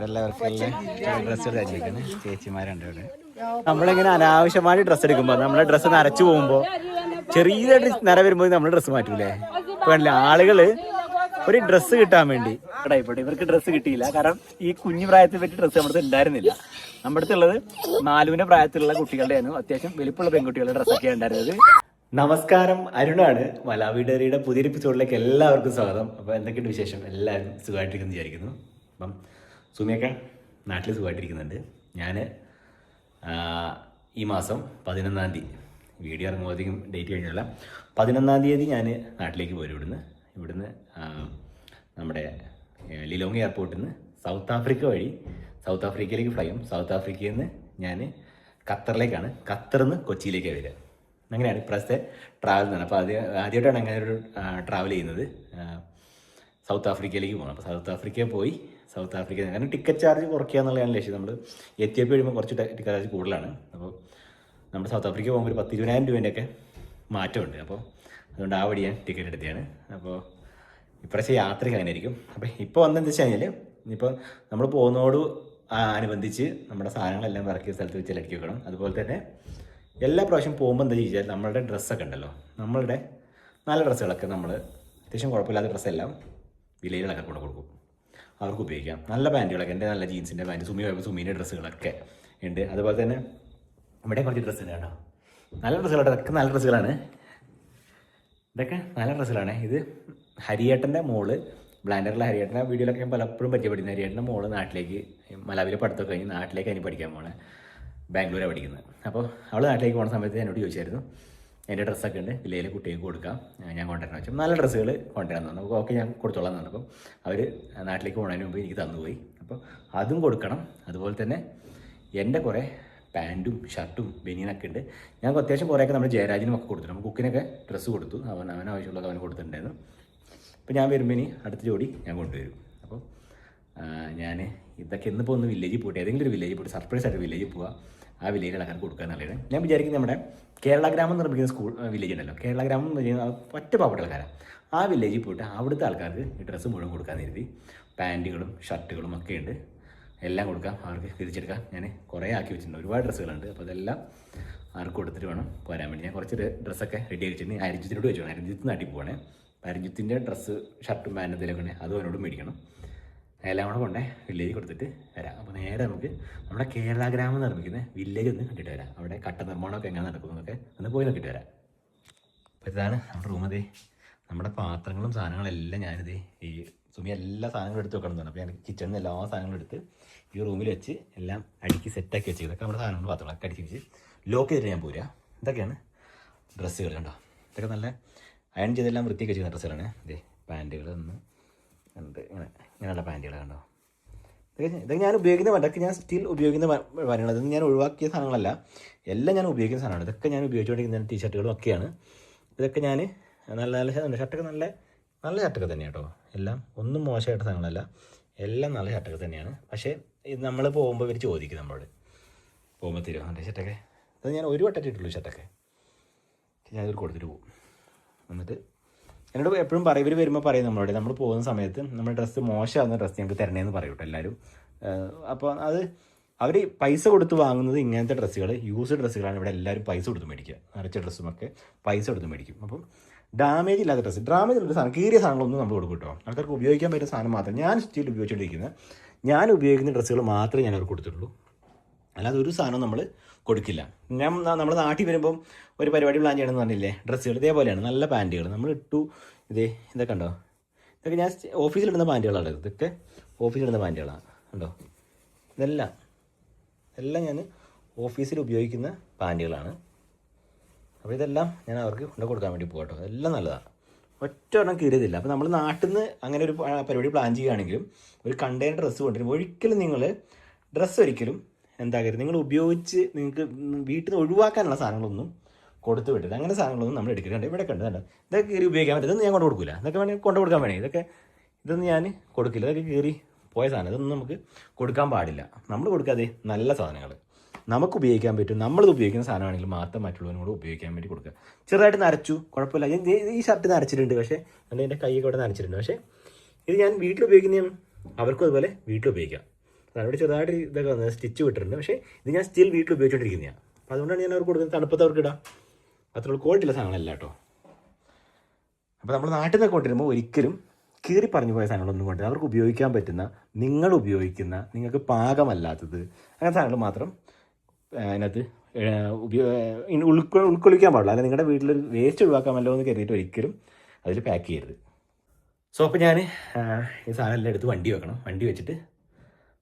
എല്ലാവർക്കും ഡ്രസ്സ് തയ്ച്ചിരിക്കുന്നത് ചേച്ചിമാരുണ്ട് ഇവിടെ. നമ്മളിങ്ങനെ അനാവശ്യമായിട്ട് ഡ്രസ്സ് എടുക്കുമ്പോൾ നമ്മളെ ഡ്രസ്സ് നരച്ചു പോകുമ്പോൾ ചെറിയതായിട്ട് നിര വരുമ്പോൾ നമ്മൾ ഡ്രസ്സ് മാറ്റൂലേ? ഇപ്പം ആളുകള് ഒരു ഡ്രസ്സ് കിട്ടാൻ വേണ്ടി ഇവിടെ ഇവർക്ക് ഡ്രസ്സ് കിട്ടിയില്ല. കാരണം ഈ കുഞ്ഞു പ്രായത്തിൽ പറ്റി ഡ്രസ്സ് നമ്മുടെ ഉണ്ടായിരുന്നില്ല. നമ്മുടെ അടുത്തുള്ളത് 4 പ്രായത്തിലുള്ള കുട്ടികളുടെ ആയിരുന്നു. അത്യാവശ്യം വലിപ്പമുള്ള പെൺകുട്ടികളുടെ ഡ്രസ്സൊക്കെയാണ് ഉണ്ടായിരുന്നത്. നമസ്കാരം, അരുണാണ്. മലാവി ഡയറിയുടെ പുതിയൊരു എപ്പിസോഡിലേക്ക് എല്ലാവർക്കും സ്വാഗതം. അപ്പോൾ എന്തൊക്കെയുണ്ട് വിശേഷം? എല്ലാവരും സുഖമായിട്ടിരിക്കുന്നു വിചാരിക്കുന്നു. അപ്പം സുമിയൊക്കെ നാട്ടിൽ സുഖമായിട്ടിരിക്കുന്നുണ്ട്. ഞാൻ ഈ മാസം 11-ാം തീയതി വീഡിയോ ഇറങ്ങുമ്പോഴത്തേക്കും ഡേറ്റ് കഴിഞ്ഞല്ല, 11-ാം തീയതി ഞാൻ നാട്ടിലേക്ക് പോരും. ഇവിടുന്ന് നമ്മുടെ ലിലോങ് എയർപോർട്ടിൽ നിന്ന് സൗത്ത് ആഫ്രിക്ക വഴി സൗത്ത് ആഫ്രിക്കയിലേക്ക് ഫ്ലൈ ചെയ്യും. സൗത്ത് ആഫ്രിക്കയിൽ നിന്ന് ഞാൻ ഖത്തറിലേക്കാണ്. ഖത്തറിൽ നിന്ന് കൊച്ചിയിലേക്കാണ് വരിക. അങ്ങനെയാണ് ഇപ്രാവശ്യത്തെ ട്രാവൽ എന്ന് പറഞ്ഞത്. അപ്പോൾ ആദ്യമായിട്ടാണ് അങ്ങനെ ഒരു ട്രാവൽ ചെയ്യുന്നത്. സൗത്ത് ആഫ്രിക്കയിലേക്ക് പോകണം. അപ്പോൾ സൗത്ത് ആഫ്രിക്കയിൽ പോയി സൗത്ത് ആഫ്രിക്ക കാരണം ടിക്കറ്റ് ചാർജ് കുറയ്ക്കുക എന്നുള്ളതാണ് ലക്ഷ്യം. നമ്മൾ എത്തിയപ്പോൾ കഴിയുമ്പോൾ കുറച്ച് ടിക്കറ്റ് ചാർജ് കൂടുതലാണ്. അപ്പോൾ നമ്മൾ സൗത്ത് ആഫ്രിക്ക പോകുമ്പോൾ ഒരു 10-20,000 രൂപേൻ്റെയൊക്കെ മാറ്റമുണ്ട്. അപ്പോൾ അതുകൊണ്ട് ആ വഴി ഞാൻ ടിക്കറ്റ് എടുത്തതാണ്. അപ്പോൾ ഇപ്രാവശ്യം യാത്രയ്ക്ക് അങ്ങനെ ആയിരിക്കും. അപ്പോൾ ഇപ്പോൾ വന്നെന്താ വെച്ച് കഴിഞ്ഞാൽ ഇനിയിപ്പോൾ നമ്മൾ പോകുന്നതോട് അനുബന്ധിച്ച് നമ്മുടെ സാധനങ്ങളെല്ലാം ഇറക്കിയ സ്ഥലത്ത് വെച്ച് ഇറക്കി വെക്കണം. അതുപോലെ തന്നെ എല്ലാ പ്രാവശ്യം പോകുമ്പോൾ എന്താ ചോദിച്ചാൽ നമ്മളുടെ ഡ്രസ്സൊക്കെ ഉണ്ടല്ലോ, നമ്മളുടെ നല്ല ഡ്രസ്സുകളൊക്കെ നമ്മൾ അത്യാവശ്യം കുഴപ്പമില്ലാത്ത ഡ്രസ്സെല്ലാം വിലയിലൊക്കെ കൊണ്ട് കൊടുക്കും, അവർക്ക് ഉപയോഗിക്കാം. നല്ല പാൻറ്റുകളൊക്കെ എൻ്റെ നല്ല ജീൻസിൻ്റെ പാൻറ്റ്, സുമീൻ്റെ ഡ്രസ്സുകളൊക്കെ ഉണ്ട്. അതുപോലെ തന്നെ ഇവിടെ കുറച്ച് ഡ്രസ്സ് ഉണ്ട് കേട്ടോ, നല്ല ഡ്രസ്സുകളുണ്ട്. ഇതൊക്കെ നല്ല ഡ്രസ്സുകളാണ്, ഇതൊക്കെ നല്ല ഡ്രസ്സുകളാണ്. ഇത് ഹരിയേട്ടൻ്റെ മോള്, ബ്ലാൻഡറിലെ ഹരിയേട്ടൻ്റെ വീഡിയോയിലൊക്കെ ഞാൻ പലപ്പോഴും പരിചയപ്പെടുന്നത്. ഹരിയേട്ടൻ്റെ മോള് നാട്ടിലേക്ക് മലാവിലെ പഠിത്തമൊക്കെ കഴിഞ്ഞ് നാട്ടിലേക്ക് അതിന് പഠിക്കാൻ പോകണേ, ബാംഗ്ലൂരാണ് പഠിക്കുന്നത്. അപ്പോൾ അവൾ നാട്ടിലേക്ക് പോകുന്ന സമയത്ത് എന്നോട് ചോദിച്ചായിരുന്നു എൻ്റെ ഡ്രസ്സൊക്കെ ഉണ്ട്, വിലയിൽ കുട്ടികൾക്ക് കൊടുക്കാം, ഞാൻ കൊണ്ടുവരണം വെച്ചാൽ നല്ല ഡ്രസ്സുകൾ കൊണ്ടുവരാൻ പറഞ്ഞു. അപ്പോൾ ഓക്കെ ഞാൻ കൊടുത്തോളാം എന്ന് പറഞ്ഞപ്പോൾ അവർ നാട്ടിലേക്ക് പോകുന്നതിന് മുമ്പ് എനിക്ക് തന്നുപോയി. അപ്പോൾ അതും കൊടുക്കണം. അതുപോലെ തന്നെ എൻ്റെ കുറേ പാൻറ്റും ഷർട്ടും ബനിയനൊക്കെ ഉണ്ട്. ഞാൻ അത്യാവശ്യം കുറേയൊക്കെ നമ്മുടെ ജയരാജിനും ഒക്കെ കൊടുത്തിട്ടുണ്ട്. നമ്മൾ കുക്കിനൊക്കെ ഡ്രസ്സ് കൊടുത്തു, അവൻ ആവശ്യമുള്ളത് അവന് കൊടുത്തിട്ടുണ്ടായിരുന്നു. അപ്പോൾ ഞാൻ വരുമ്പോൾ ഇനി അടുത്ത ജോഡി ഞാൻ കൊണ്ടുവരും. അപ്പോൾ ഞാൻ ഇതൊക്കെ ഇന്നിപ്പോൾ ഒന്ന് വില്ലേജിൽ പോയിട്ട് ഏതെങ്കിലും ഒരു വില്ലേജിൽ പോയിട്ട് സർപ്രൈസ് ആയിട്ട് വില്ലേജിൽ പോവുക, ആ വില്ലേജിൽ ആൾക്കാർ കൊടുക്കുക എന്നുള്ളതാണ് ഞാൻ വിചാരിക്കുന്നത്. നമ്മുടെ കേരള ഗ്രാമം നിർമ്മിക്കുന്ന വില്ലേജ് ഉണ്ടല്ലോ, കേരള ഗ്രാമം ഒറ്റ പാവപ്പെട്ട ആൾക്കാരാണ്. ആ വില്ലേജിൽ പോയിട്ട് അവിടുത്തെ ആൾക്കാർക്ക് ഈ ഡ്രസ്സ് മുഴുവൻ കൊടുക്കാൻ കരുതി. പാൻറ്റുകളും ഷർട്ടുകളും ഒക്കെ ഉണ്ട്, എല്ലാം കൊടുക്കാം, അവർക്ക് തിരിച്ചെടുക്കാം. ഞാൻ കുറേ ആക്കി വെച്ചിട്ടുണ്ട്, ഒരുപാട് ഡ്രസ്സുകളുണ്ട്. അപ്പോൾ അതെല്ലാം അവർക്ക് കൊടുത്തിട്ട് വേണം പോരാൻ വേണ്ടി. ഞാൻ കുറച്ച് ഡ്രസ്സൊക്കെ റെഡി ആക്കിച്ചിട്ടുണ്ട്. അരിഞ്ചിത്തിനോട് വെച്ചു വേണം, അരിഞ്ചിത്ത് നാട്ടിൽ പോകണേ. അരിഞ്ചിത്തിൻ്റെ ഡ്രസ്സ് ഷർട്ടും പാൻറ്റും എന്തെങ്കിലുമൊക്കെ ഉണ്ടെങ്കിൽ അതും അവനോട് മേടിക്കണം. എല്ലാം കൂടെ കൊണ്ടേ വില്ലേജ് കൊടുത്തിട്ട് വരാം. അപ്പോൾ നേരെ നമുക്ക് നമ്മുടെ കേരള ഗ്രാമം നിർമ്മിക്കുന്ന വില്ലേജ് ഒന്ന് കണ്ടിട്ട് വരാം. അവിടെ കട്ട നിർമ്മാണമൊക്കെ എങ്ങനെ നടക്കുന്നതൊക്കെ ഒന്ന് പോയി നോക്കിയിട്ട് വരാം. അപ്പോൾ ഇതാണ് നമ്മുടെ റൂമതേ. നമ്മുടെ പാത്രങ്ങളും സാധനങ്ങളെല്ലാം ഞാനിത് ഈ സുമി എല്ലാ സാധനങ്ങളും എടുത്ത് വെക്കണം എന്ന് പറഞ്ഞു. അപ്പോൾ ഞാൻ കിച്ചണിൽ നിന്ന് എല്ലാ സാധനങ്ങളും എടുത്ത് ഈ റൂമിൽ വെച്ച് എല്ലാം അടുക്കി സെറ്റാക്കി വെച്ച്, ഇതൊക്കെ നമ്മുടെ സാധനങ്ങൾ പാത്രങ്ങളൊക്കെ അടുക്കി വെച്ച് ലോക്ക് ചെയ്തിട്ട് ഞാൻ പോരാ. ഇതൊക്കെയാണ് ഡ്രസ്സുകൾ കണ്ടോ, ഇതൊക്കെ നല്ല അയൺ ചെയ്തെല്ലാം വൃത്തിയൊക്കെ ചെയ്യുന്ന ഡ്രസ്സുകളാണ്. ഇതേ പാൻറ്റുകൾ ഒന്ന് ഉണ്ട്, ഇങ്ങനെയുള്ള പാൻറ്റുകൾ കണ്ടോ. ഇതൊക്കെ ഞാൻ ഉപയോഗിക്കുന്ന, ഇതൊക്കെ ഞാൻ സ്റ്റിൽ ഉപയോഗിക്കുന്ന കാര്യങ്ങൾ. ഇതൊന്നും ഞാൻ ഒഴിവാക്കിയ സാധനങ്ങളല്ല, എല്ലാം ഞാൻ ഉപയോഗിക്കുന്ന സാധനമാണ്. ഇതൊക്കെ ഞാൻ ഉപയോഗിച്ചുകൊണ്ടിരിക്കുന്ന ടീഷർട്ടുകളും ഒക്കെയാണ്. ഇതൊക്കെ ഞാൻ നല്ല നല്ല ഷർട്ടൊക്കെ നല്ല നല്ല ഷർട്ടൊക്കെ തന്നെയാണ് കേട്ടോ. എല്ലാം ഒന്നും മോശമായിട്ട് സാധനങ്ങളല്ല, എല്ലാം നല്ല ഷർട്ടൊക്കെ തന്നെയാണ്. പക്ഷേ ഇത് നമ്മൾ പോകുമ്പോൾ ഇവർ ചോദിക്കും നമ്മളോട്, പോകുമ്പോൾ തരുമോ എൻ്റെ ഷർട്ടൊക്കെ. അത് ഞാൻ ഒരു വട്ടം ഇട്ടുള്ളൂ ഷർട്ടൊക്കെ, ഞാനിത് കൊടുത്തിട്ട് പോകും. എന്നിട്ട് എന്നോട് എപ്പോഴും പറയും, ഇവർ വരുമ്പോൾ പറയും നമ്മളോട്, നമ്മൾ പോകുന്ന സമയത്ത് നമ്മുടെ ഡ്രസ്സ് മോശമാകുന്ന ഡ്രസ്സ് ഞങ്ങൾക്ക് തരണേന്ന് പറയും കേട്ടോ എല്ലാവരും. അപ്പോൾ അത് അവർ പൈസ കൊടുത്ത് വാങ്ങുന്നത് ഇങ്ങനത്തെ ഡ്രസ്സുകൾ, യൂസ്ഡ് ഡ്രസ്സുകളാണ് ഇവിടെ എല്ലാവരും പൈസ കൊടുത്ത് മേടിക്കുക. നിറച്ച ഡ്രസ്സുമൊക്കെ പൈസ കൊടുത്ത് മേടിക്കും. അപ്പം ഡാമേജ് ഇല്ലാത്ത ഡ്രസ്സ്, ഡാമേജ് ഇല്ലാത്ത സാധനം, കീറിയ സാധനങ്ങളൊന്നും നമ്മൾ കൊടുക്കും കേട്ടോ. ആൾക്കാർക്ക് ഉപയോഗിക്കാൻ പറ്റുന്ന സാധനം മാത്രം. ഞാൻ സ്റ്റിൽ ഉപയോഗിച്ചുകൊണ്ടിരിക്കുന്നത്, ഞാൻ ഉപയോഗിക്കുന്ന ഡ്രസ്സുകൾ മാത്രമേ ഞാൻ അവർക്ക് കൊടുത്തിട്ടുള്ളൂ. അല്ലാതെ ഒരു സാധനം നമ്മൾ കൊടുക്കില്ല. നമ്മൾ നാട്ടിൽ വരുമ്പം ഒരു പരിപാടി പ്ലാൻ ചെയ്യണമെന്ന് പറഞ്ഞില്ലേ, ഡ്രസ്സുകൾ ഇതേപോലെയാണ്. നല്ല പാൻറ്റുകൾ നമ്മൾ ഇട്ടു. ഇതൊക്കെ ഉണ്ടോ, ഇതൊക്കെ ഞാൻ ഓഫീസിലിടുന്ന പാൻറ്റുകളാണ്. ഇതൊക്കെ ഓഫീസിലിടുന്ന പാൻറ്റുകളാണ് കണ്ടോ. ഇതെല്ലാം ഞാൻ ഓഫീസിൽ ഉപയോഗിക്കുന്ന പാൻറ്റുകളാണ്. അപ്പോൾ ഇതെല്ലാം ഞാൻ അവർക്ക് കൊണ്ട് കൊടുക്കാൻ വേണ്ടി പോകാം കേട്ടോ. എല്ലാം നല്ലതാണ്, ഒറ്റ എണ്ണം കീറിയതില്ല. അപ്പോൾ നമ്മൾ നാട്ടിൽ നിന്ന് അങ്ങനെ ഒരു പരിപാടി പ്ലാൻ ചെയ്യുകയാണെങ്കിലും ഒരു കണ്ടെയ്നർ ഡ്രസ്സ് കൊണ്ടുവരുമ്പോൾ ഒരിക്കലും നിങ്ങൾ ഡ്രസ്സ് ഒരിക്കലും എന്താകരുത്, നിങ്ങൾ ഉപയോഗിച്ച് നിങ്ങൾക്ക് വീട്ടിൽ നിന്ന് ഒഴിവാക്കാനുള്ള സാധനങ്ങളൊന്നും കൊടുത്ത് വിട്ടത്. അങ്ങനെ സാധനങ്ങളൊന്നും നമ്മൾ എടുക്കുന്നുണ്ട്. ഇവിടെ കണ്ടത് ഇതൊക്കെ കീറി ഉപയോഗിക്കാൻ പറ്റും, ഇതൊന്നും ഞാൻ കൊണ്ട് കൊടുക്കില്ല. ഇതൊക്കെ വേണമെങ്കിൽ കൊണ്ട് കൊടുക്കാൻ വേണേ, ഇതൊന്നും ഞാൻ കൊടുക്കില്ല. ഇതൊക്കെ കീറി പോയ സാധനം, ഇതൊന്നും നമുക്ക് കൊടുക്കാൻ പാടില്ല. നമ്മൾ കൊടുക്കാതെ നല്ല സാധനങ്ങൾ നമുക്ക് ഉപയോഗിക്കാൻ പറ്റും, നമ്മളിത് ഉപയോഗിക്കുന്ന സാധനമാണെങ്കിൽ മാത്രം മറ്റുള്ളവരും കൂടെ ഉപയോഗിക്കാൻ വേണ്ടി കൊടുക്കുക. ചെറുതായിട്ട് നരച്ചു, കുഴപ്പമില്ല. ഈ ഷർട്ട് നരച്ചിട്ടുണ്ട്, പക്ഷേ എൻ്റെ കൈയൊക്കെ ഇവിടെ നരച്ചിട്ടുണ്ട്. പക്ഷേ ഇത് ഞാൻ വീട്ടിൽ ഉപയോഗിക്കുന്ന അവർക്കും അതുപോലെ വീട്ടിൽ ഉപയോഗിക്കാം. അവിടെ ചെറുതായിട്ട് ഇതൊക്കെ വന്നത് സ്റ്റിച്ച് വിട്ടിട്ടുണ്ട്. പക്ഷേ ഇത് ഞാൻ സ്റ്റിൽ വീട്ടിൽ ഉപയോഗിച്ചുകൊണ്ടിരിക്കുന്നതാണ്. അപ്പോൾ അതുകൊണ്ടാണ് ഞാൻ അവർക്ക് കൊടുക്കുന്നത്. തണുപ്പത്ത് അവർക്ക് ഇടാം. അത്ര ക്വാളിറ്റിയുള്ള സാധനങ്ങളല്ല കേട്ടോ. അപ്പോൾ നമ്മൾ നാട്ടിൽ നിന്നൊക്കെ കൊണ്ടുവരുമ്പോൾ ഒരിക്കലും കീറി പറഞ്ഞു പോയ സാധനങ്ങളൊന്നും കൊണ്ടുവരും. അവർക്ക് ഉപയോഗിക്കാൻ പറ്റുന്ന, നിങ്ങൾ ഉപയോഗിക്കുന്ന, നിങ്ങൾക്ക് പാകമല്ലാത്തത് അങ്ങനത്തെ സാധനങ്ങൾ മാത്രം അതിനകത്ത് ഉൾക്കൊള്ളിക്കാൻ പാടില്ല. അല്ലെങ്കിൽ നിങ്ങളുടെ വീട്ടിലൊരു വേസ്റ്റ് ഒഴിവാക്കാമല്ലോ എന്ന് കരുതിയിട്ട് ഒരിക്കലും അതിൽ പാക്ക് ചെയ്യരുത്. സോ അപ്പോൾ ഞാൻ ഈ സാധനം എല്ലാം എടുത്ത് വണ്ടി വെക്കണം. വണ്ടി വെച്ചിട്ട്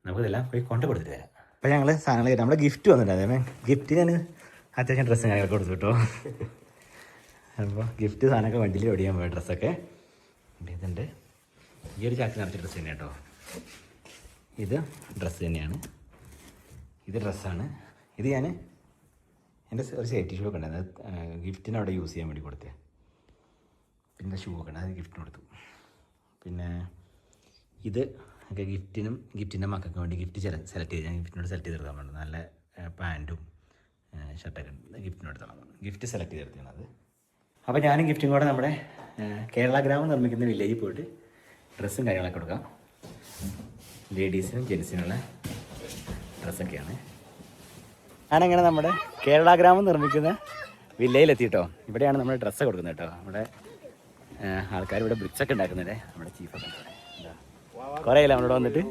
നമുക്കിതെല്ലാം പോയി കൊടുത്തിട്ട് തരാം. അപ്പോൾ ഞങ്ങൾ സാധനങ്ങൾ നമ്മുടെ ഗിഫ്റ്റ് വന്നിട്ടുണ്ടായിരുന്നു. ഗിഫ്റ്റ് ഞാൻ അത്യാവശ്യം ഡ്രസ്സ് കാര്യങ്ങളൊക്കെ കൊടുത്തു കേട്ടോ. അപ്പോൾ ഗിഫ്റ്റ് സാധനമൊക്കെ വണ്ടിയിൽ ഓടി ചെയ്യാൻ പോയ ഡ്രസ്സൊക്കെ ഇതുണ്ട്. ഈ ഒരു ചാക്ക് നിറച്ച ഡ്രസ്സ് തന്നെയാണ് കേട്ടോ. ഇത് ഡ്രസ്സ് തന്നെയാണ്. ഇത് ഡ്രസ്സാണ്. ഇത് ഞാൻ എൻ്റെ ഒരു സേഫ്റ്റി ഷൂ ഒക്കെ ഉണ്ടായിരുന്നു. ഗിഫ്റ്റിന് അവിടെ യൂസ് ചെയ്യാൻ വേണ്ടി കൊടുത്തേ. പിന്നെ ഷൂ ഒക്കെ ഉണ്ട്, അത് ഗിഫ്റ്റിന് കൊടുത്തു. പിന്നെ ഇത് ഒക്കെ ഗിഫ്റ്റിൻ്റെ മക്കൾക്ക് വേണ്ടി ഗിഫ്റ്റ് സെലക്ട് ചെയ്ത് ഞാൻ ഗിഫ്റ്റിനോട് സെലക്ട് ചെയ്തെടുക്കാൻ വേണ്ടി നല്ല പാൻറ്റും ഷർട്ടൊക്കെ ഗിഫ്റ്റിനോട് എടുത്തോളാം. ഗിഫ്റ്റ് സെലക്ട് ചെയ്തെടുത്താണ് അത്. അപ്പോൾ ഞാനും ഗിഫ്റ്റും കൂടെ നമ്മുടെ കേരള ഗ്രാമം നിർമ്മിക്കുന്ന വില്ലേജിൽ പോയിട്ട് ഡ്രസ്സും കാര്യങ്ങളൊക്കെ കൊടുക്കാം. ലേഡീസിനും ജെൻസിനുള്ള ഡ്രസ്സൊക്കെയാണ്. ഞാനങ്ങനെ നമ്മുടെ കേരള ഗ്രാമം നിർമ്മിക്കുന്ന വില്ലയിലെത്തിയിട്ടോ. ഇവിടെയാണ് നമ്മൾ ഡ്രസ്സ് കൊടുക്കുന്നത് കേട്ടോ. നമ്മുടെ ആൾക്കാർ ഇവിടെ ബ്രിക്സൊക്കെ ഉണ്ടാക്കുന്നുണ്ട്. നമ്മുടെ ചീഫൊക്കെ കുറേ ഇല്ല നമ്മളിവിടെ വന്നിട്ട്.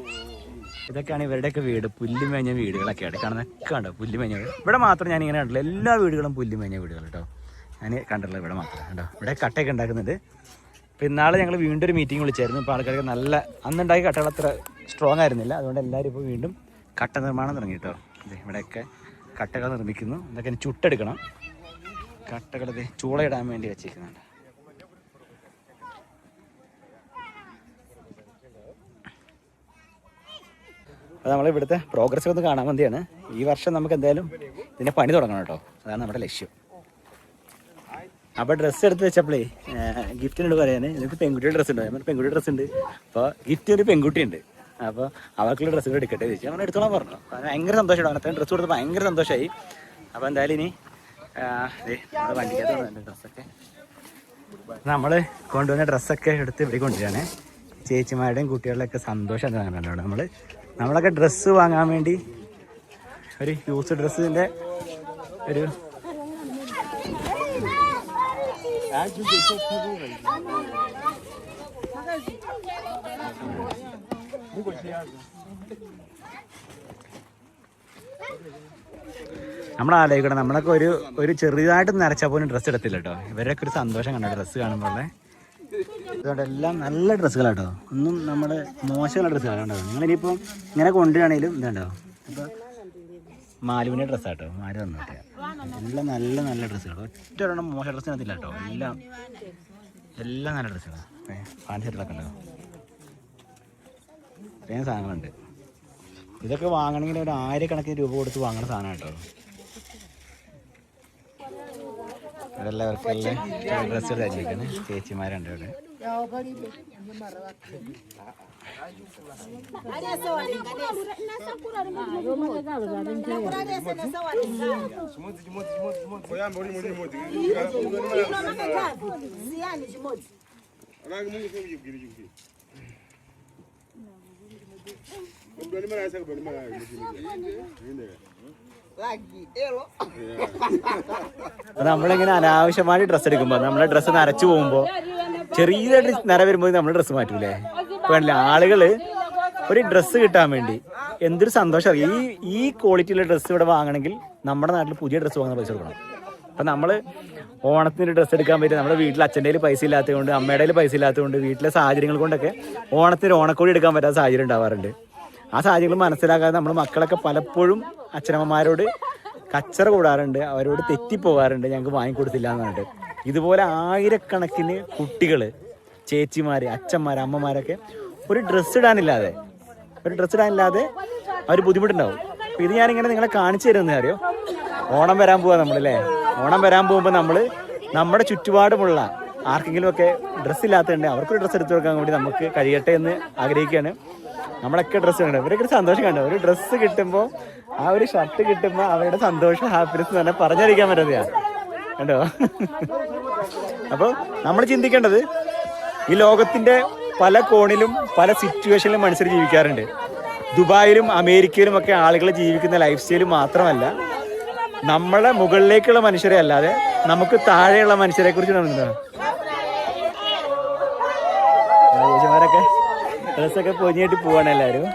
ഇതൊക്കെയാണ് ഇവരുടെയൊക്കെ വീട്. പുല്ലുമേഞ്ഞ വീടുകളൊക്കെയാണ് കാണുന്നതൊക്കെ ഉണ്ടോ, പുല്ലുമേഞ്ഞ വീട്. ഇവിടെ മാത്രം ഞാനിങ്ങനെ കണ്ടില്ല, എല്ലാ വീടുകളും പുല്ലുമേഞ്ഞ വീടുകൾ കേട്ടോ. ഞാൻ കണ്ടില്ല, ഇവിടെ മാത്രം കേട്ടോ. ഇവിടെ കട്ടയൊക്കെ ഉണ്ടാക്കുന്നുണ്ട്. അപ്പോൾ ഇന്നാളെ ഞങ്ങൾ വീണ്ടും ഒരു മീറ്റിംഗ് വിളിച്ചായിരുന്നു. ഇപ്പോൾ ആൾക്കാർക്ക് നല്ല അന്നുണ്ടാക്കിയ കട്ടകൾ അത്ര സ്ട്രോങ് ആയിരുന്നില്ല. അതുകൊണ്ട് എല്ലാവരും ഇപ്പോൾ വീണ്ടും കട്ട നിർമ്മാണം തുടങ്ങി കേട്ടോ. ഇവിടെയൊക്കെ കട്ടകൾ നിർമ്മിക്കുന്നു. ഇതൊക്കെ ചുട്ടെടുക്കണം. കട്ടകൾ ചൂളയിടാൻ വേണ്ടി വെച്ചിരിക്കുന്നുണ്ട്. അപ്പോൾ നമ്മൾ ഇവിടുത്തെ പ്രോഗ്രസ് ഒന്ന് കാണാൻ വേണ്ടിയാണ്. ഈ വർഷം നമുക്ക് എന്തായാലും ഇതിൻ്റെ പണി തുടങ്ങണം കേട്ടോ. അതാണ് നമ്മുടെ ലക്ഷ്യം. അപ്പോൾ ഡ്രസ്സ് എടുത്ത് വെച്ചപ്പോഴേ ഗിഫ്റ്റിനോട് പറയാൻ എനിക്ക് പെൺകുട്ടിയുടെ ഡ്രസ്സ് ഉണ്ട്. നമ്മൾ പെൺകുട്ടി ഡ്രസ്സ് ഉണ്ട്. അപ്പോൾ ഗിഫ്റ്റ് ഒരു പെൺകുട്ടിയുണ്ട്. അപ്പോൾ അവർക്കുള്ള ഡ്രസ്സുകൾ എടുക്കട്ടെ ചോദിച്ചു. അങ്ങനെ എടുത്തോളാൻ പറഞ്ഞു. ഭയങ്കര സന്തോഷമാണ്. അത്രയും ഡ്രസ്സ് കൊടുത്ത് ഭയങ്കര സന്തോഷമായി. അപ്പോൾ എന്തായാലും ഇനി നമ്മുടെ വണ്ടിക്കകത്ത് ഡ്രസ്സൊക്കെ നമ്മൾ കൊണ്ടുവന്ന ഡ്രസ്സൊക്കെ എടുത്ത് ഇവിടെ കൊണ്ടുവരികയാണ്. ചേച്ചിമാരുടെയും കുട്ടികളുടെയൊക്കെ സന്തോഷം എന്താ കണ്ടോ. നമ്മളൊക്കെ ഡ്രസ്സ് വാങ്ങാൻ വേണ്ടി ഒരു യൂസ് ഡ്രസ്സിൻ്റെ ഒരു നമ്മളാലോചിക്കണം. നമ്മളൊക്കെ ഒരു ചെറുതായിട്ട് നരച്ചാൽ പോലും ഡ്രസ്സ് എടുത്തില്ല കേട്ടോ. ഇവരൊക്കെ ഒരു സന്തോഷം കണ്ടോ ഡ്രസ്സ് കാണുമ്പോൾ. അതുകൊണ്ട് എല്ലാം നല്ല ഡ്രസ്സുകളാട്ടോ. ഒന്നും നമ്മുടെ മോശമുള്ള ഡ്രസ്സുകളാണ്. നിങ്ങളിനിയിപ്പം ഇങ്ങനെ കൊണ്ടുവരികയാണെങ്കിലും ഇതുണ്ടോ. ഇപ്പോൾ മാലുവിൻ്റെ ഡ്രസ്സാട്ടോ, മാലു തന്നോട്ടെ. എല്ലാം നല്ല നല്ല ഡ്രസ്സുകൾ. ഒറ്റ ഒരെണ്ണം മോശം ഡ്രസ്സിനകത്തില്ല കേട്ടോ. എല്ലാം നല്ല ഡ്രസ്സുകളാണ്. പാൻറ് ഷർട്ടിലൊക്കെ ഉണ്ടോ. ഇത്രയും സാധനങ്ങളുണ്ട്. ഇതൊക്കെ വാങ്ങണമെങ്കിൽ ഒരു 1000 രൂപ കൊടുത്ത് വാങ്ങണ സാധനം കേട്ടോ. എല്ലാവർക്കെല്ലാം ഡ്രസ്സ് തയ്ച്ചിരിക്കുന്നത് ചേച്ചിമാരുണ്ട് ഇവിടെ. നമ്മളിങ്ങനെ അനാവശ്യമായി ഡ്രസ്സ് എടുക്കുമ്പോൾ നമ്മളെ ഡ്രസ്സ് നരച്ചു പോകുമ്പോൾ ചെറിയതായിട്ട് നര വരുമ്പോൾ നമ്മൾ ഡ്രസ്സ് മാറ്റൂലേ. ഇപ്പൊ ആളുകള് ഒരു ഡ്രസ്സ് കിട്ടാൻ വേണ്ടി എന്തൊരു സന്തോഷം. ഈ ക്വാളിറ്റിയുള്ള ഡ്രസ്സ് ഇവിടെ വാങ്ങണമെങ്കിൽ നമ്മുടെ നാട്ടിൽ പുതിയ ഡ്രസ്സ് വാങ്ങുന്ന പൈസ കൊടുക്കണം. അപ്പം നമ്മൾ ഓണത്തിന് ഡ്രസ്സ് എടുക്കാൻ പറ്റും. നമ്മുടെ വീട്ടിൽ അച്ഛൻ്റെ കയ്യിൽ പൈസ ഇല്ലാത്തതുകൊണ്ട്, അമ്മയുടെ കയ്യിൽ പൈസ ഇല്ലാത്തതുകൊണ്ട്, വീട്ടിലെ സാഹചര്യങ്ങൾ കൊണ്ടൊക്കെ ഓണത്തിന് ഓണക്കോടി എടുക്കാൻ പറ്റാത്ത സാഹചര്യം ഉണ്ടാവാറുണ്ട്. ആ സാഹചര്യങ്ങൾ മനസ്സിലാക്കാതെ നമ്മൾ മക്കളൊക്കെ പലപ്പോഴും അച്ഛനമ്മമാരോട് കച്ചറ കൂടാറുണ്ട്, അവരോട് തെറ്റിപ്പോകാറുണ്ട്, ഞങ്ങൾക്ക് വാങ്ങിക്കൊടുത്തില്ല എന്ന് പറഞ്ഞിട്ട്. ഇതുപോലെ ആയിരക്കണക്കിന് കുട്ടികൾ, ചേച്ചിമാർ, അച്ഛന്മാർ, അമ്മമാരൊക്കെ ഒരു ഡ്രസ്സ് ഇടാനില്ലാതെ അവർ ബുദ്ധിമുട്ടുണ്ടാവും. അപ്പോൾ ഇത് ഞാനിങ്ങനെ നിങ്ങളെ കാണിച്ചു തരുന്നത് അറിയോ. ഓണം വരാൻ പോവാ നമ്മളല്ലേ. ഓണം വരാൻ പോകുമ്പോൾ നമ്മൾ നമ്മുടെ ചുറ്റുപാടുമുള്ള ആർക്കെങ്കിലുമൊക്കെ ഡ്രസ്സ് ഇല്ലാത്തതുണ്ട്, അവർക്കൊരു ഡ്രസ്സ് എടുത്തു കൊടുക്കാൻ വേണ്ടി നമുക്ക് കഴിയട്ടെ എന്ന് ആഗ്രഹിക്കുകയാണ്. നമ്മളൊക്കെ ഡ്രസ്സ് കണ്ടോ, ഇവരൊക്കെ ഒരു സന്തോഷം കണ്ടോ. ഒരു ഡ്രസ്സ് കിട്ടുമ്പോൾ, ആ ഒരു ഷർട്ട് കിട്ടുമ്പോൾ അവരുടെ സന്തോഷം, ഹാപ്പിനെസ് തന്നെ പറഞ്ഞറിയിക്കാൻ പറ്റാതെയാണ് കണ്ടോ. അപ്പോൾ നമ്മൾ ചിന്തിക്കേണ്ടത് ഈ ലോകത്തിൻ്റെ പല കോണിലും പല സിറ്റുവേഷനിലും മനുഷ്യർ ജീവിക്കാറുണ്ട്. ദുബായിലും അമേരിക്കയിലും ഒക്കെ ആളുകൾ ജീവിക്കുന്ന ലൈഫ് സ്റ്റൈൽ മാത്രമല്ല, നമ്മളെ മുകളിലേക്കുള്ള മനുഷ്യരെ അല്ലാതെ നമുക്ക് താഴെയുള്ള മനുഷ്യരെ കുറിച്ച് ചേച്ചിമാരൊക്കെ ഡ്രസ്സൊക്കെ പൊഞ്ഞിട്ട് പോവാണ് എല്ലാവരും.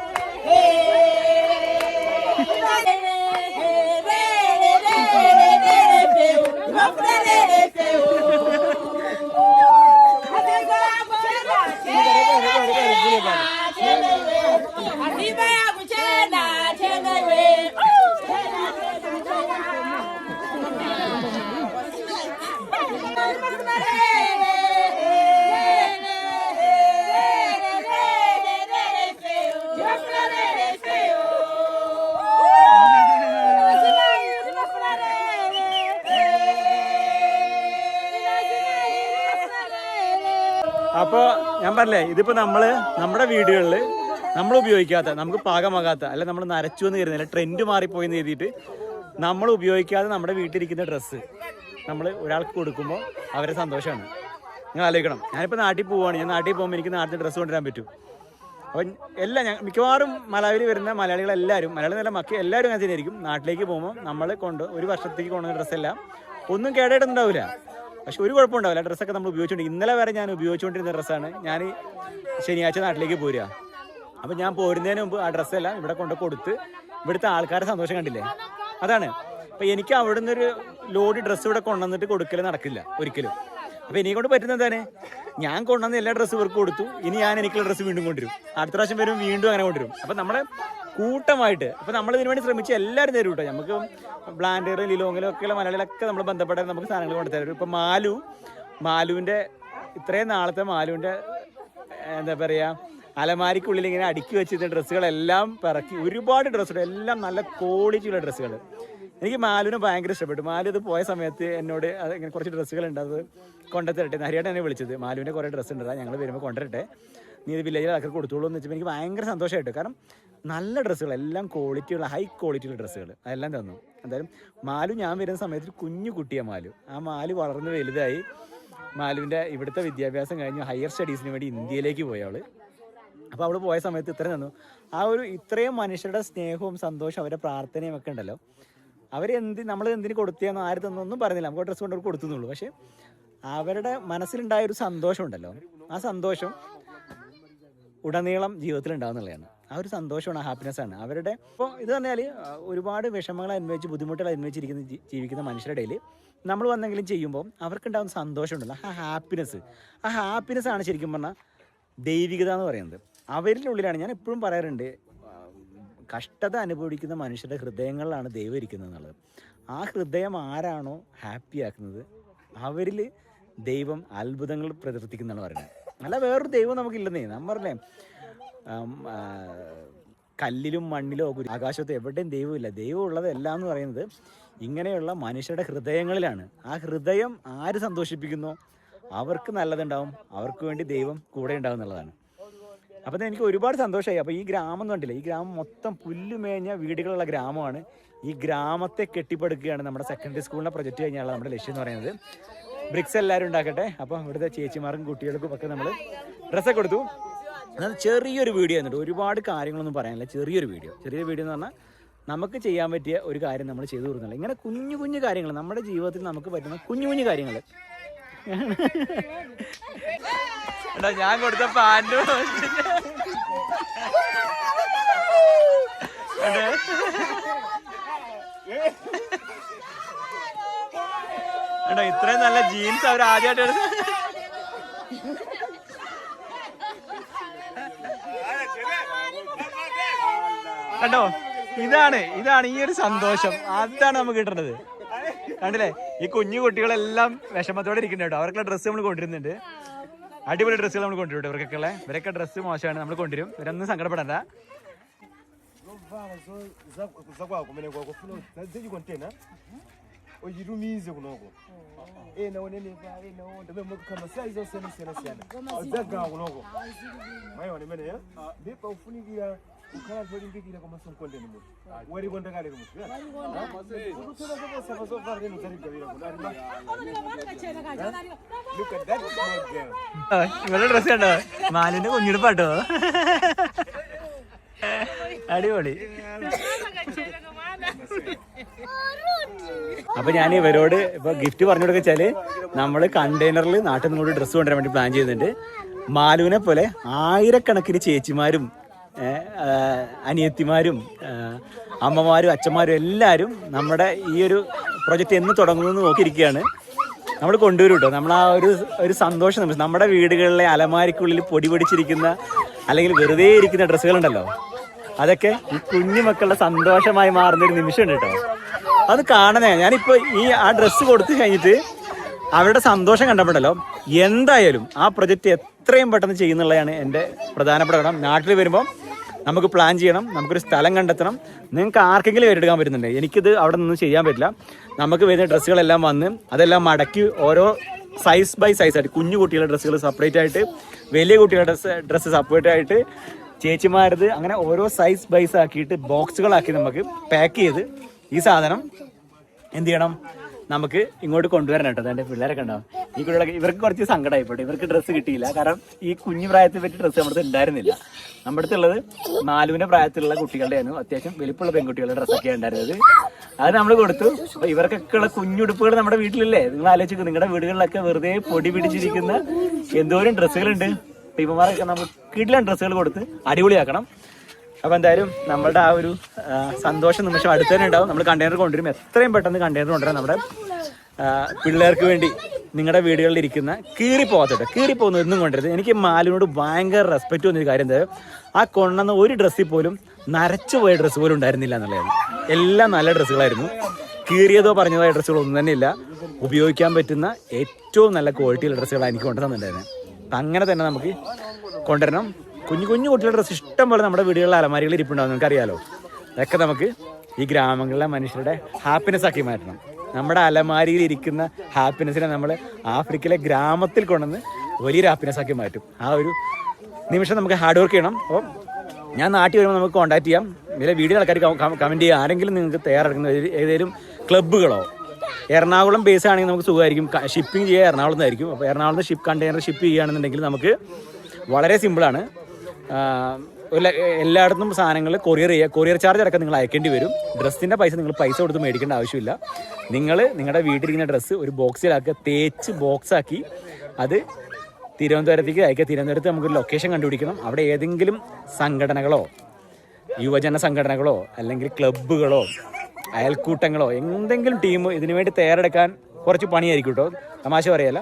അപ്പോൾ ഞാൻ പറഞ്ഞില്ലേ, ഇതിപ്പോൾ നമ്മുടെ വീടുകളിൽ നമ്മൾ ഉപയോഗിക്കാത്ത, നമുക്ക് പാകമാകാത്ത, അല്ല നമ്മൾ നരച്ചു എന്ന് കരുതുന്നില്ല, ട്രെൻഡ് മാറിപ്പോയി എന്ന് എഴുതിയിട്ട് നമ്മൾ ഉപയോഗിക്കാതെ നമ്മുടെ വീട്ടിലിരിക്കുന്ന ഡ്രസ്സ് നമ്മൾ ഒരാൾക്ക് കൊടുക്കുമ്പോൾ അവരെ സന്തോഷമാണ്. നിങ്ങൾ ആലോചിക്കണം, ഞാനിപ്പോൾ നാട്ടിൽ പോവുകയാണ്, ഞാൻ നാട്ടിൽ പോകുമ്പോൾ എനിക്ക് നാട്ടിൽ ഡ്രസ്സ് കൊണ്ടുവരാൻ പറ്റും. അപ്പം മിക്കവാറും മലയാളി വരുന്ന മലയാളികളെല്ലാവരും, മലയാളി നല്ല എല്ലാവരും അങ്ങനെ തന്നെയായിരിക്കും. നാട്ടിലേക്ക് പോകുമ്പോൾ നമ്മൾ ഒരു വർഷത്തേക്ക് കൊണ്ടുവന്ന ഡ്രസ്സെല്ലാം ഒന്നും കേടായിട്ടുണ്ടാവില്ല, പക്ഷെ ഒരു കുഴപ്പമുണ്ടാവില്ല. ഡ്രസ്സൊക്കെ നമ്മൾ ഉപയോഗിച്ചുകൊണ്ട്, ഇന്നലെ വരെ ഞാൻ ഉപയോഗിച്ചുകൊണ്ടിരുന്ന ഡ്രസ്സാണ്. ഞാൻ ശനിയാഴ്ച നാട്ടിലേക്ക് പോരുക. അപ്പം ഞാൻ പോരുന്നതിന് മുമ്പ് ആ ഡ്രസ്സെല്ലാം ഇവിടെ കൊടുത്ത് ഇവിടുത്തെ ആൾക്കാരുടെ സന്തോഷം കണ്ടില്ലേ, അതാണ്. അപ്പം എനിക്ക് അവിടെ നിന്നൊരു ലോഡ് ഡ്രസ്സ് ഇവിടെ കൊണ്ടുവന്നിട്ട് കൊടുക്കൽ നടക്കില്ല ഒരിക്കലും. അപ്പം എന്നെ കൊണ്ട് പറ്റുന്നത് എന്താണ്, ഞാൻ കൊണ്ടുവന്ന എല്ലാ ഡ്രസ്സ് ഇവർക്ക് കൊടുത്തു, ഇനി ഞാൻ എനിക്കുള്ള ഡ്രസ്സ് വീണ്ടും കൊണ്ടുവരും, അടുത്ത പ്രാവശ്യം വരും വീണ്ടും അങ്ങനെ കൊണ്ടുവരും. അപ്പം നമ്മളെ കൂട്ടമായിട്ട് അപ്പം നമ്മൾ ഇതിനു വേണ്ടി ശ്രമിച്ച് എല്ലാവരും തരും കേട്ടോ. നമുക്ക് ബ്ലാൻഡറും ലിലോങ്ങിലും ഒക്കെയുള്ള മലയാളികളൊക്കെ നമ്മൾ ബന്ധപ്പെട്ടാൽ നമുക്ക് സാധനങ്ങൾ കൊണ്ടുതരും. ഇപ്പം മാലുവിൻ്റെ ഇത്രയും നാളത്തെ മാലുവിൻ്റെ എന്താ പറയുക, അലമാരിക്കുള്ളിൽ ഇങ്ങനെ അടുക്കി വെച്ചിരുന്ന ഡ്രസ്സുകളെല്ലാം പിറക്കി ഒരുപാട് ഡ്രസ്സുകൾ, എല്ലാം നല്ല ക്വാളിറ്റിയുള്ള ഡ്രസ്സുകൾ. എനിക്ക് മാലുവിനെ ഭയങ്കര ഇഷ്ടപ്പെട്ടു. മാലു ഇത് പോയ സമയത്ത് എന്നോട് അത് ഇങ്ങനെ കുറച്ച് ഡ്രസ്സുകളുണ്ട്, അത് കൊണ്ടുതരട്ടെ, ഹരിയായിട്ട് എന്നെ വിളിച്ചത്, മാലുവിൻ്റെ കുറേ ഡ്രസ്സ് ഉണ്ട്, ഞങ്ങൾ വരുമ്പോൾ കൊണ്ടുവരട്ടെ, നീ ഇത് വില്ലേജിൽ ആൾക്കാർ കൊടുത്തോളൂ എന്ന് വെച്ചപ്പോൾ എനിക്ക് ഭയങ്കര സന്തോഷമായിട്ട്. കാരണം നല്ല ഡ്രസ്സുകൾ, എല്ലാം ക്വാളിറ്റിയുള്ള ഹൈ ക്വാളിറ്റിയുള്ള ഡ്രസ്സുകൾ അതെല്ലാം തന്നു. എന്തായാലും മാലു ഞാൻ വരുന്ന സമയത്ത് കുഞ്ഞു കുട്ടിയാണ് മാലു വളർന്ന് വലുതായി. മാലുവിൻ്റെ ഇവിടുത്തെ വിദ്യാഭ്യാസം കഴിഞ്ഞ് ഹയർ സ്റ്റഡീസിന് വേണ്ടി ഇന്ത്യയിലേക്ക് പോയി അവൾ. അപ്പോൾ അവൾ പോയ സമയത്ത് ഇത്രയും തന്നു. ഇത്രയും മനുഷ്യരുടെ സ്നേഹവും സന്തോഷവും അവരുടെ പ്രാർത്ഥനയും ഒക്കെ ഉണ്ടല്ലോ, നമ്മൾ എന്തിന് കൊടുത്തിയെന്നോ ആര് തന്നൊന്നും പറഞ്ഞില്ല, നമുക്ക് ഡ്രസ്സ് കൊണ്ട് കൊടുത്തുന്നുള്ളൂ. പക്ഷെ അവരുടെ മനസ്സിലുണ്ടായൊരു സന്തോഷം ഉണ്ടല്ലോ, ആ സന്തോഷം ഉടനീളം ജീവിതത്തിൽ ഉണ്ടാകുന്നുള്ളതാണ്. ആ ഒരു സന്തോഷമാണ്, ഹാപ്പിനെസ്സാണ് അവരുടെ. ഇപ്പോൾ ഇത് പറഞ്ഞാൽ ഒരുപാട് വിഷമങ്ങൾ അനുഭവിച്ച് ബുദ്ധിമുട്ടുകൾ അനുഭവിച്ചിരിക്കുന്ന ജീവിക്കുന്ന മനുഷ്യരുടെ ഇടയിൽ നമ്മൾ വന്നെങ്കിലും ചെയ്യുമ്പോൾ അവർക്കുണ്ടാകുന്ന സന്തോഷമുണ്ടല്ലോ, ആ ഹാപ്പിനെസ്സാണ് ശരിക്കും പറഞ്ഞാൽ ദൈവികത എന്ന് പറയുന്നത്. അവരുടെ ഉള്ളിലാണ്, ഞാൻ എപ്പോഴും പറയാറുണ്ട്, കഷ്ടത അനുഭവിക്കുന്ന മനുഷ്യരുടെ ഹൃദയങ്ങളിലാണ് ദൈവം ഇരിക്കുന്നത് എന്നുള്ളത്. ആ ഹൃദയം ആരാണോ ഹാപ്പിയാക്കുന്നത് അവരിൽ ദൈവം അത്ഭുതങ്ങൾ പ്രവർത്തിക്കുന്നതാണ് പറയുന്നത്. അല്ല വേറൊരു ദൈവം നമുക്കില്ലെന്നേ. നമ്മൾ പറഞ്ഞേ കല്ലിലും മണ്ണിലോ ആകാശത്തോ എവിടെയും ദൈവമില്ല. ദൈവം ഉള്ളത് എല്ലാം എന്ന് പറയുന്നത് ഇങ്ങനെയുള്ള മനുഷ്യരുടെ ഹൃദയങ്ങളിലാണ്. ആ ഹൃദയം ആര് സന്തോഷിപ്പിക്കുന്നോ അവർക്ക് നല്ലതുണ്ടാവും, അവർക്ക് വേണ്ടി ദൈവം കൂടെ ഉണ്ടാവും എന്നുള്ളതാണ്. അപ്പം എനിക്ക് ഒരുപാട് സന്തോഷമായി. അപ്പോൾ ഈ ഗ്രാമം കണ്ടില്ല, ഈ ഗ്രാമം മൊത്തം പുല്ലുമേഞ്ഞ വീടുകളുള്ള ഗ്രാമമാണ്. ഈ ഗ്രാമത്തെ കെട്ടിപ്പടുക്കുകയാണ് നമ്മുടെ സെക്കൻഡറി സ്കൂളിൻ്റെ പ്രൊജക്റ്റ് കഴിഞ്ഞാൽ നമ്മുടെ ലക്ഷ്യം എന്ന് പറയുന്നത്. ബ്രിക്സ് എല്ലാവരും ഉണ്ടാക്കട്ടെ. അപ്പോൾ ഇവിടുത്തെ ചേച്ചിമാർക്കും കുട്ടികൾക്കും ഒക്കെ നമ്മൾ ഡ്രസ്സൊക്കെ കൊടുത്തു. അത് ചെറിയൊരു വീഡിയോ എന്നിട്ട് ഒരുപാട് കാര്യങ്ങളൊന്നും പറയാനില്ല, ചെറിയൊരു വീഡിയോ എന്ന് പറഞ്ഞാൽ നമുക്ക് ചെയ്യാൻ പറ്റിയ ഒരു കാര്യം നമ്മൾ ചെയ്തു തീർന്നില്ല. ഇങ്ങനെ കുഞ്ഞു കുഞ്ഞു കാര്യങ്ങൾ നമ്മുടെ ജീവിതത്തിൽ നമുക്ക് പറ്റുന്ന കുഞ്ഞു കുഞ്ഞു കാര്യങ്ങൾ. ഞാൻ കൊടുത്ത പാൻറ് ഇത്രയും നല്ല ജീൻസ് അവർ ആദ്യമായിട്ട് കണ്ടോ. ഇതാണ് ഈ ഒരു സന്തോഷം, അതാണ് നമുക്ക് കിട്ടുന്നത്. കണ്ടില്ലേ, ഈ കുഞ്ഞു കുട്ടികളെല്ലാം വിഷമത്തോടെ ഇരിക്കുന്നുണ്ട് കേട്ടോ. അവർക്കുള്ള ഡ്രസ്സ് നമ്മൾ കൊണ്ടുവരുന്നുണ്ട്, അടിപൊളി ഡ്രസ്സുകൾ നമ്മൾ കൊണ്ടുവരും. ഇവർക്കൊക്കെ ഡ്രസ്സ് മോശമാണ്, നമ്മൾ കൊണ്ടുവരും. ഇവരൊന്നും സങ്കടപ്പെടണ്ട. ഇവരുടെ ഡ്രസ് കണ്ടോ, മാലിന്റെ കുഞ്ഞിടുപ്പാട്ടോ. അടിപൊളി. അപ്പൊ ഞാൻ ഇവരോട് ഇപ്പൊ ഗിഫ്റ്റ് പറഞ്ഞു കൊടുക്കാച്ചാല് നമ്മള് കണ്ടെയ്നറിൽ നാട്ടിൽ നിന്ന് കൂടി ഡ്രസ്സ് കൊണ്ടുവരാൻ വേണ്ടി പ്ലാൻ ചെയ്യുന്നുണ്ട്. മാലുവിനെ പോലെ ആയിരക്കണക്കിന് ചേച്ചിമാരും അനിയത്തിമാരും അമ്മമാരും അച്ഛന്മാരും എല്ലാവരും നമ്മുടെ ഈ ഒരു പ്രൊജക്റ്റ് എന്ന് തുടങ്ങുമെന്ന് നോക്കിയിരിക്കുകയാണ്. നമ്മൾ കൊണ്ടുവരും കേട്ടോ. നമ്മൾ ആ ഒരു സന്തോഷം നിമിഷം നമ്മുടെ വീടുകളിലെ അലമാരിക്കുള്ളിൽ പൊടി പൊടിച്ചിരിക്കുന്ന അല്ലെങ്കിൽ വെറുതെ ഇരിക്കുന്ന ഡ്രസ്സുകളുണ്ടല്ലോ, അതൊക്കെ ഈ കുഞ്ഞു മക്കളുടെ സന്തോഷമായി മാറുന്ന ഒരു നിമിഷം ഉണ്ട് കേട്ടോ. അത് കാണണേ. ഞാനിപ്പോൾ ആ ഡ്രസ്സ് കൊടുത്തു കഴിഞ്ഞിട്ട് അവരുടെ സന്തോഷം കണ്ടപ്പോഴല്ലോ എന്തായാലും ആ പ്രൊജക്റ്റ് എത്രയും പെട്ടെന്ന് ചെയ്യുന്നുള്ളതാണ് എൻ്റെ പ്രധാനപ്പെട്ട ഘടകം. നാട്ടിൽ വരുമ്പോൾ നമുക്ക് പ്ലാൻ ചെയ്യണം, നമുക്കൊരു സ്ഥലം കണ്ടെത്തണം. നിങ്ങൾക്ക് ആർക്കെങ്കിലും ഏറ്റെടുക്കാൻ പറ്റുന്നുണ്ട്, എനിക്കിത് അവിടെ നിന്ന് ചെയ്യാൻ പറ്റില്ല. നമുക്ക് വരുന്ന ഡ്രസ്സുകളെല്ലാം വന്ന് അതെല്ലാം മടക്കി ഓരോ സൈസ് ബൈ സൈസ് ആയിട്ട്, കുഞ്ഞു കുട്ടികളുടെ ഡ്രസ്സുകൾ സെപ്പറേറ്റ് ആയിട്ട്, വലിയ കുട്ടികളുടെ ഡ്രസ്സ് സെപ്പറേറ്റ് ആയിട്ട്, ചേച്ചിമാരത്, അങ്ങനെ ഓരോ സൈസ് ബൈസ് ആക്കിയിട്ട് ബോക്സുകളാക്കി നമുക്ക് പാക്ക് ചെയ്ത് ഈ സാധനം എന്ത് ചെയ്യണം, നമുക്ക് ഇങ്ങോട്ട് കൊണ്ടുവരണം കേട്ടോ. എൻ്റെ പിള്ളേരൊക്കെ ഉണ്ടാവും. ഈ കുട്ടികളൊക്കെ ഇവർക്ക് കുറച്ച് സങ്കടമായിപ്പോട്ടെ, ഇവർക്ക് ഡ്രസ്സ് കിട്ടിയില്ല. കാരണം ഈ കുഞ്ഞു പ്രായത്തിൽ പറ്റി ഡ്രസ്സ് നമ്മുടെ ഉണ്ടായിരുന്നില്ല. നമ്മുടെ അടുത്തുള്ളത് 4 പ്രായത്തിലുള്ള കുട്ടികളുടെയാണ്, അത്യാവശ്യം വലിപ്പമുള്ള പെൺകുട്ടികളുടെ ഡ്രസ്സൊക്കെ ഉണ്ടായിരുന്നത്. അത് നമ്മൾ കൊടുത്തു. അപ്പൊ ഇവർക്കൊക്കെ ഉള്ള കുഞ്ഞുടുപ്പുകൾ നമ്മുടെ വീട്ടിലില്ലേ? നിങ്ങൾ ആലോചിക്കും, നിങ്ങളുടെ വീടുകളിലൊക്കെ വെറുതെ പൊടി പിടിച്ചിരിക്കുന്ന എന്തോരം ഡ്രസ്സുകളുണ്ട്. അപ്പൊ ഇവന്മാരൊക്കെ നമ്മൾ കിടിലൻ ഡ്രസ്സുകൾ കൊടുത്ത് അടിപൊളിയാക്കണം. അപ്പോൾ എന്തായാലും നമ്മളുടെ ആ ഒരു സന്തോഷ നിമിഷം അടുത്ത് തന്നെ ഉണ്ടാവും. നമ്മൾ കണ്ടെയ്നർ കൊണ്ടുവരും, എത്രയും പെട്ടെന്ന് കണ്ടെയ്നർ കൊണ്ടുവരാം. നമ്മുടെ പിള്ളേർക്ക് വേണ്ടി നിങ്ങളുടെ വീടുകളിൽ ഇരിക്കുന്ന കീറിപ്പോകുന്ന ഒന്നും കൊണ്ടുവരുത്. എനിക്ക് മാലിനോട് ഭയങ്കര റെസ്പെക്റ്റ് തോന്നിയൊരു കാര്യം എന്തായാലും, ആ കൊണ്ടുവന്ന ഒരു ഡ്രസ്സിൽ പോലും നരച്ചു പോയ ഡ്രസ്സ് പോലും ഉണ്ടായിരുന്നില്ല എന്നുള്ളതാണ്. എല്ലാം നല്ല ഡ്രസ്സുകളായിരുന്നു. കീറിയതോ പറഞ്ഞതോ ഡ്രസ്സുകളൊന്നും തന്നെ ഇല്ല. ഉപയോഗിക്കാൻ പറ്റുന്ന ഏറ്റവും നല്ല ക്വാളിറ്റിയുള്ള ഡ്രസ്സുകളാണ് എനിക്ക് കൊണ്ടുവന്നിട്ടുണ്ടായിരുന്നത്. അപ്പം അങ്ങനെ തന്നെ നമുക്ക് കൊണ്ടുവരണം. കുഞ്ഞു കുട്ടികളുടെ ഡ്രസ്സ് ഇഷ്ടം പോലെ നമ്മുടെ വീടുകളിലെ അലമാരികളിൽ ഇരിപ്പുണ്ടാവും, നമുക്കറിയാലോ. അതൊക്കെ നമുക്ക് ഈ ഗ്രാമങ്ങളിലെ മനുഷ്യരുടെ ഹാപ്പിനെസ് ആക്കി മാറ്റണം. നമ്മുടെ അലമാരിയിൽ ഇരിക്കുന്ന ഹാപ്പിനെസ്സിനെ നമ്മൾ ആഫ്രിക്കയിലെ ഗ്രാമത്തിൽ കൊണ്ടുവന്ന് വലിയൊരു ഹാപ്പിനെസ് ആക്കി മാറ്റും. ആ ഒരു നിമിഷം നമുക്ക് ഹാർഡ് വർക്ക് ചെയ്യണം. അപ്പോൾ ഞാൻ നാട്ടിൽ വരുമ്പോൾ നമുക്ക് കോൺടാക്ട് ചെയ്യാം. ഇതിലെ വീഡിയോ ആൾക്കാർ കമൻറ്റ് ചെയ്യുക. ആരെങ്കിലും നിങ്ങൾക്ക് തയ്യാറെടുക്കുന്ന ഏതെങ്കിലും ക്ലബ്ബുകളോ, എറണാകുളം ബേസ് ആണെങ്കിൽ നമുക്ക് സുഖമായിരിക്കും. ഷിപ്പിംഗ് ചെയ്യുക എറണാകുളം നിന്നായിരിക്കും. അപ്പോൾ എറണാകുളത്ത് കണ്ടെയ്നർ ഷിപ്പ് ചെയ്യുകയാണെന്നുണ്ടെങ്കിൽ നമുക്ക് വളരെ സിമ്പിളാണ്. എല്ലായിടത്തും സാധനങ്ങൾ കൊറിയർ ചെയ്യുക. കൊറിയർ ചാർജ് അടക്കം നിങ്ങൾ അയക്കേണ്ടി വരും. ഡ്രസ്സിൻ്റെ നിങ്ങൾ പൈസ കൊടുത്ത് മേടിക്കേണ്ട ആവശ്യമില്ല. നിങ്ങളുടെ വീട്ടിലിരിക്കുന്ന ഡ്രസ്സ് ഒരു ബോക്സിലാക്കുക, തേച്ച് ബോക്സാക്കി അത് തിരുവനന്തപുരത്തേക്ക് അയക്കുക. തിരുവനന്തപുരത്ത് നമുക്കൊരു ലൊക്കേഷൻ കണ്ടുപിടിക്കണം. അവിടെ ഏതെങ്കിലും സംഘടനകളോ, യുവജന സംഘടനകളോ, അല്ലെങ്കിൽ ക്ലബ്ബുകളോ, അയൽക്കൂട്ടങ്ങളോ, എന്തെങ്കിലും ടീം ഇതിനു വേണ്ടി തയ്യാറെടുക്കാൻ കുറച്ച് പണിയായിരിക്കും കേട്ടോ. തമാശ പറയല്ല.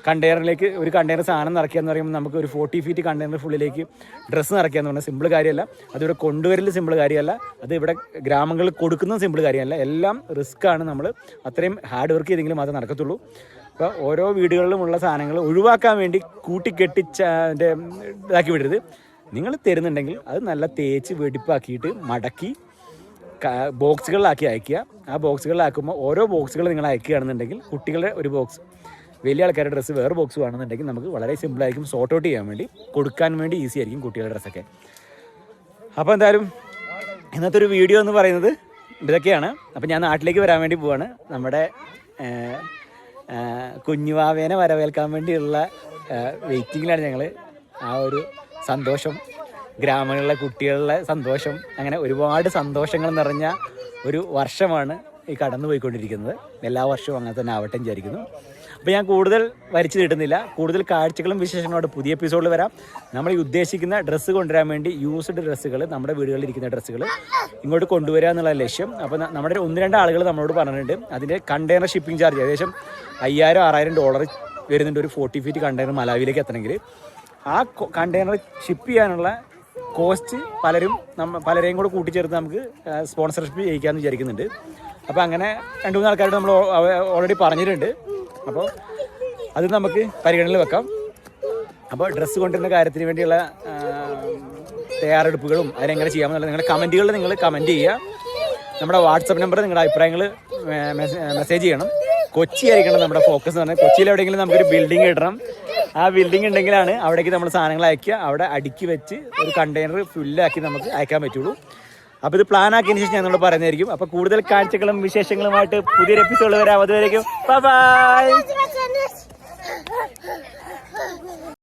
കണ്ടെയ്നറിലേക്ക് ഒരു കണ്ടെയ്നർ സാധനം നിറയ്ക്കുക എന്ന് പറയുമ്പോൾ നമുക്ക് ഒരു 40 ഫീറ്റ് കണ്ടെയ്നർ ഫുള്ളിലേക്ക് ഡ്രസ്സ് നിറയ്ക്കുക എന്ന് പറഞ്ഞാൽ സിമ്പിൾ കാര്യമല്ല. അതിവിടെ കൊണ്ടുവരൽ സിമ്പിൾ കാര്യമല്ല. അത് ഇവിടെ ഗ്രാമങ്ങളിൽ കൊടുക്കുന്നത് സിമ്പിൾ കാര്യമല്ല. എല്ലാം റിസ്ക്കാണ്. നമ്മൾ അത്രയും ഹാർഡ് വർക്ക് ചെയ്തെങ്കിലും അത് നടക്കത്തുള്ളൂ. അപ്പോൾ ഓരോ വീടുകളിലുമുള്ള സാധനങ്ങൾ ഒഴിവാക്കാൻ വേണ്ടി കൂട്ടിക്കെട്ടിച്ച ഇതാക്കി വിടരുത്. നിങ്ങൾ തരുന്നുണ്ടെങ്കിൽ അത് നല്ല തേച്ച് വെടിപ്പാക്കിയിട്ട് മടക്കി ബോക്സുകളിലാക്കി അയക്കുക. ആ ബോക്സുകളിലാക്കുമ്പോൾ ഓരോ ബോക്സുകൾ നിങ്ങൾ അയക്കുകയാണെന്നുണ്ടെങ്കിൽ കുട്ടികളുടെ ഒരു ബോക്സ്, വലിയ ആൾക്കാരുടെ ഡ്രസ്സ് വേറെ ബോക്സ് വേണമെന്നുണ്ടെങ്കിൽ നമുക്ക് വളരെ സിമ്പിളായിരിക്കും സോർട്ട് ഔട്ട് ചെയ്യാൻ വേണ്ടി, കൊടുക്കാൻ വേണ്ടി ഈസി ആയിരിക്കും കുട്ടികളുടെ ഡ്രസ്സൊക്കെ. അപ്പോൾ എന്തായാലും ഇന്നത്തെ ഒരു വീഡിയോ എന്ന് പറയുന്നത് ഇതൊക്കെയാണ്. അപ്പോൾ ഞാൻ നാട്ടിലേക്ക് വരാൻ വേണ്ടി പോവാണ്. നമ്മുടെ കുഞ്ഞുവാവേനെ വരവേൽക്കാൻ വേണ്ടിയുള്ള വെയിറ്റിങ്ങിലാണ് ഞങ്ങൾ. ആ ഒരു സന്തോഷം, ഗ്രാമങ്ങളിലെ കുട്ടികളുടെ സന്തോഷം, അങ്ങനെ ഒരുപാട് സന്തോഷങ്ങൾ നിറഞ്ഞ ഒരു വർഷമാണ് ഈ കടന്നു പോയിക്കൊണ്ടിരിക്കുന്നത്. എല്ലാ വർഷവും അങ്ങനെ തന്നെ ആവട്ടെ വിചാരിക്കുന്നു. അപ്പോൾ ഞാൻ കൂടുതൽ വലിച്ചു നീട്ടുന്നില്ല. കൂടുതൽ കാഴ്ചകളും വിശേഷങ്ങളോട് പുതിയ എപ്പിസോഡിൽ വരാം. നമ്മൾ ഈ ഉദ്ദേശിക്കുന്ന ഡ്രസ്സ് കൊണ്ടുവരാൻ വേണ്ടി യൂസ്ഡ് ഡ്രസ്സുകൾ, നമ്മുടെ വീടുകളിൽ ഇരിക്കുന്ന ഡ്രസ്സുകൾ ഇങ്ങോട്ട് കൊണ്ടുവരിക എന്നുള്ള ലക്ഷ്യം. അപ്പോൾ നമ്മുടെ 1-2 ആളുകൾ നമ്മളോട് പറഞ്ഞിട്ടുണ്ട്. അതിൻ്റെ കണ്ടെയ്നർ ഷിപ്പിംഗ് ചാർജ് ഏകദേശം $5,000-6,000 വരുന്നുണ്ട്. ഒരു 40 ഫീറ്റ് കണ്ടെയ്നർ മലാവിയിലേക്ക് എത്തണമെങ്കിൽ ആ കണ്ടെയ്നർ ഷിപ്പ് ചെയ്യാനുള്ള കോസ്റ്റ് പലരെയും കൂടെ കൂട്ടിച്ചേർത്ത് നമുക്ക് സ്പോൺസർഷിപ്പ് ചെയ്യിക്കാമെന്ന് വിചാരിക്കുന്നുണ്ട്. അപ്പോൾ അങ്ങനെ 2-3 ആൾക്കാരോട് നമ്മൾ ഓൾറെഡി പറഞ്ഞിട്ടുണ്ട്. അപ്പോൾ അത് നമുക്ക് പരിഗണനയിൽ വെക്കാം. അപ്പോൾ ഡ്രസ്സ് കൊണ്ടുവരുന്ന കാര്യത്തിന് വേണ്ടിയുള്ള തയ്യാറെടുപ്പുകളും അതിനെങ്ങനെ ചെയ്യാമെന്നുള്ളത് നിങ്ങളുടെ കമൻറ്റുകളിൽ നിങ്ങൾ കമൻറ്റ് ചെയ്യുക. നമ്മുടെ വാട്സപ്പ് നമ്പർ നിങ്ങളുടെ അഭിപ്രായങ്ങൾ മെസ്സേജ് ചെയ്യണം. കൊച്ചി ആയിരിക്കണം നമ്മുടെ ഫോക്കസ് എന്ന് പറഞ്ഞാൽ. കൊച്ചിയിൽ എവിടെയെങ്കിലും നമുക്കൊരു ബിൽഡിംഗ് ഇടണം. ആ ബിൽഡിംഗ് ഉണ്ടെങ്കിലാണ് അവിടേക്ക് നമ്മൾ സാധനങ്ങൾ അയക്കുക. അവിടെ അടുക്കി വെച്ച് ഒരു കണ്ടെയ്നർ ഫുള്ളാക്കി നമുക്ക് അയക്കാൻ പറ്റുള്ളൂ. അപ്പോൾ ഇത് പ്ലാൻ ആക്കിയതിന് ശേഷം ഞങ്ങളോട് പറയുന്നതായിരിക്കും. അപ്പോൾ കൂടുതൽ കാഴ്ചകളും വിശേഷങ്ങളുമായിട്ട് പുതിയൊരു എപ്പിസോഡ് വരാം. അതുവരേക്കും ബൈ ബൈ.